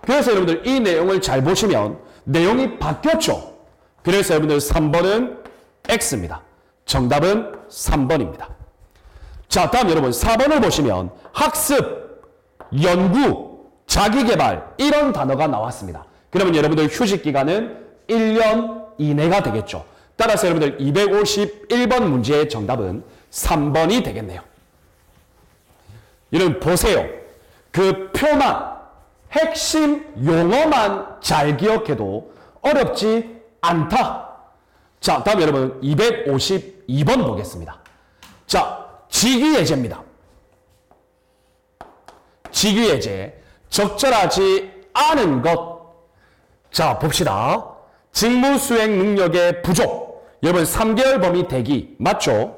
그래서 여러분들 이 내용을 잘 보시면 내용이 바뀌었죠. 그래서 여러분들 3번은 X입니다. 정답은 3번입니다. 자, 다음 여러분 4번을 보시면 학습, 연구, 자기개발 이런 단어가 나왔습니다. 그러면 여러분들 휴직기간은 1년 이내가 되겠죠. 따라서 여러분들 251번 문제의 정답은 3번이 되겠네요. 여러분 보세요. 그 표만, 핵심 용어만 잘 기억해도 어렵지 않다. 자, 다음 여러분 252번 보겠습니다. 자, 직위해제입니다. 직위해제, 적절하지 않은 것. 자, 봅시다. 직무 수행 능력의 부족. 여러분 3개월 범위 대기 맞죠?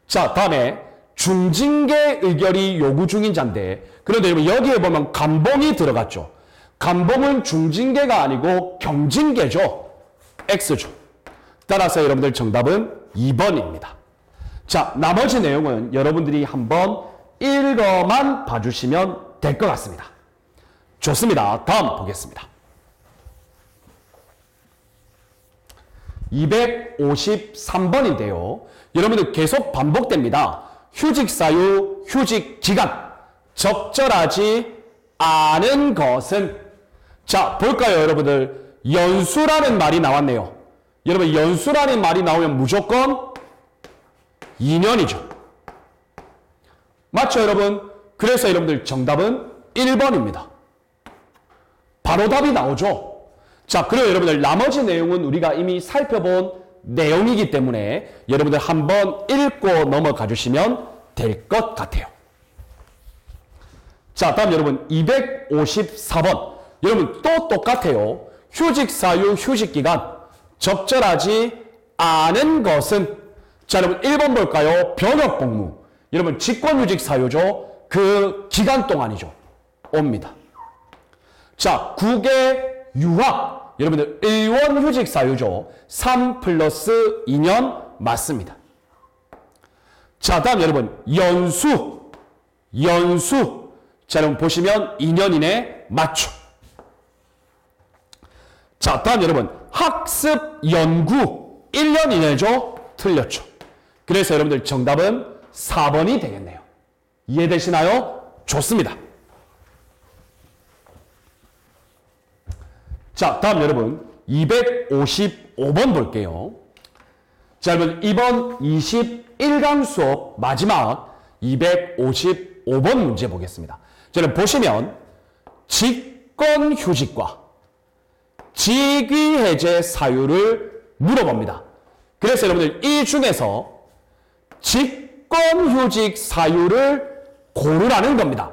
자, 다음에 중징계 의결이 요구 중인 자인데, 그런데 여러분 여기에 보면 감봉이 들어갔죠. 감봉은 중징계가 아니고 경징계죠. X죠. 따라서 여러분들 정답은 2번입니다. 자, 나머지 내용은 여러분들이 한번 읽어만 봐주시면 될 것 같습니다. 좋습니다. 다음 보겠습니다. 253번인데요. 여러분들 계속 반복됩니다. 휴직 사유, 휴직 기간, 적절하지 않은 것은. 자, 볼까요, 여러분들? 연수라는 말이 나왔네요. 여러분, 연수라는 말이 나오면 무조건 2년이죠. 맞죠, 여러분? 그래서 여러분들 정답은 1번입니다. 바로 답이 나오죠. 자, 그리고 여러분들 나머지 내용은 우리가 이미 살펴본 내용이기 때문에 여러분들 한번 읽고 넘어가 주시면 될 것 같아요. 자, 다음 여러분 254번. 여러분 또 똑같아요. 휴직 사유, 휴직 기간, 적절하지 않은 것은. 자, 여러분 1번 볼까요? 병역 복무. 여러분 직권휴직 사유죠. 그 기간 동안이죠. 옵니다. 자, 국외 유학. 여러분들 의원휴직 사유죠. 3+2년 맞습니다. 자, 다음 여러분 연수. 자, 여러분 보시면 2년 이내 맞죠. 자, 다음 여러분 학습 연구 1년 이내죠. 틀렸죠. 그래서 여러분들 정답은 4번이 되겠네요. 이해되시나요? 좋습니다. 자, 다음 여러분 255번 볼게요. 자, 여러분 이번 21강 수업 마지막 255번 문제 보겠습니다. 자, 여러분 보시면 직권휴직과 직위해제 사유를 물어봅니다. 그래서 여러분들 이 중에서 직권휴직 사유를 고르라는 겁니다.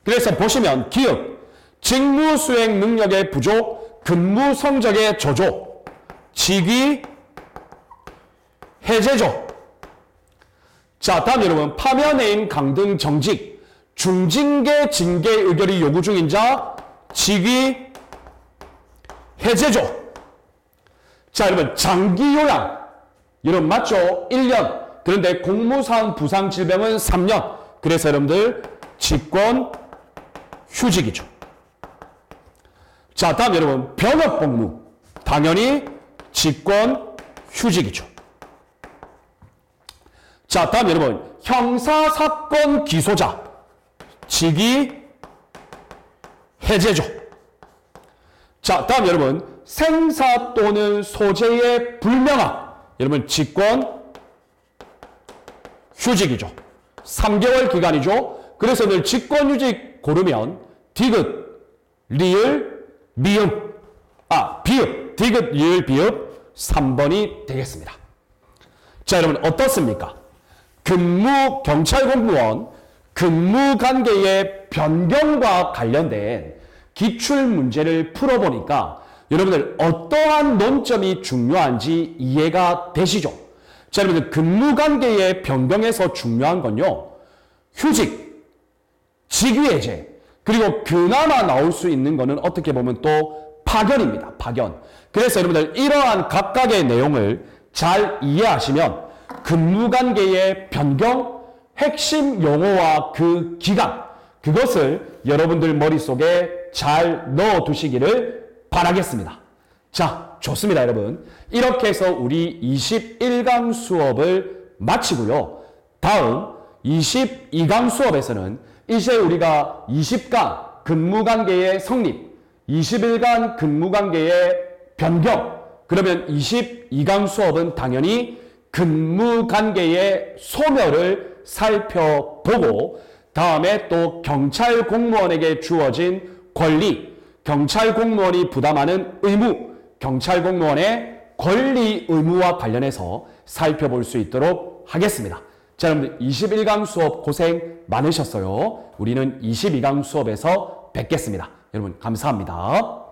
그래서 보시면 기억, 직무수행 능력의 부족, 근무 성적의 저조, 직위 해제죠. 자, 다음 여러분 파면해임 강등 정직, 중징계 징계 의결이 요구 중인 자, 직위 해제죠. 자, 여러분 장기 요양. 여러분 맞죠? 1년. 그런데 공무상 부상 질병은 3년. 그래서 여러분들 직권 휴직이죠. 자, 다음 여러분 병역 복무. 당연히 직권 휴직이죠. 자, 다음 여러분 형사사건 기소자. 직위 해제죠. 자, 다음 여러분 생사 또는 소재의 불명확. 여러분 직권 휴직이죠. 3개월 기간이죠. 그래서 늘 직권휴직 고르면 디귿, 리을, 미음, 비읍, 디귿, 리을, 비읍 3번이 되겠습니다. 자, 여러분 어떻습니까? 근무 경찰 공무원 근무 관계의 변경과 관련된 기출 문제를 풀어보니까 여러분들 어떠한 논점이 중요한지 이해가 되시죠? 자, 여러분들 근무관계의 변경에서 중요한 건요. 휴직, 직위해제, 그리고 그나마 나올 수 있는 거는 어떻게 보면 또 파견입니다. 파견. 그래서 여러분들 이러한 각각의 내용을 잘 이해하시면 근무관계의 변경, 핵심 용어와 그 기간, 그것을 여러분들 머릿속에 잘 넣어두시기를 바라겠습니다. 자, 좋습니다, 여러분. 이렇게 해서 우리 21강 수업을 마치고요. 다음 22강 수업에서는 이제 우리가 20강 근무관계의 성립, 21강 근무관계의 변경, 그러면 22강 수업은 당연히 근무관계의 소멸을 살펴보고 다음에 또 경찰 공무원에게 주어진 권리, 경찰 공무원이 부담하는 의무, 경찰 공무원의 권리 의무와 관련해서 살펴볼 수 있도록 하겠습니다. 자, 여러분들 21강 수업 고생 많으셨어요. 우리는 22강 수업에서 뵙겠습니다. 여러분 감사합니다.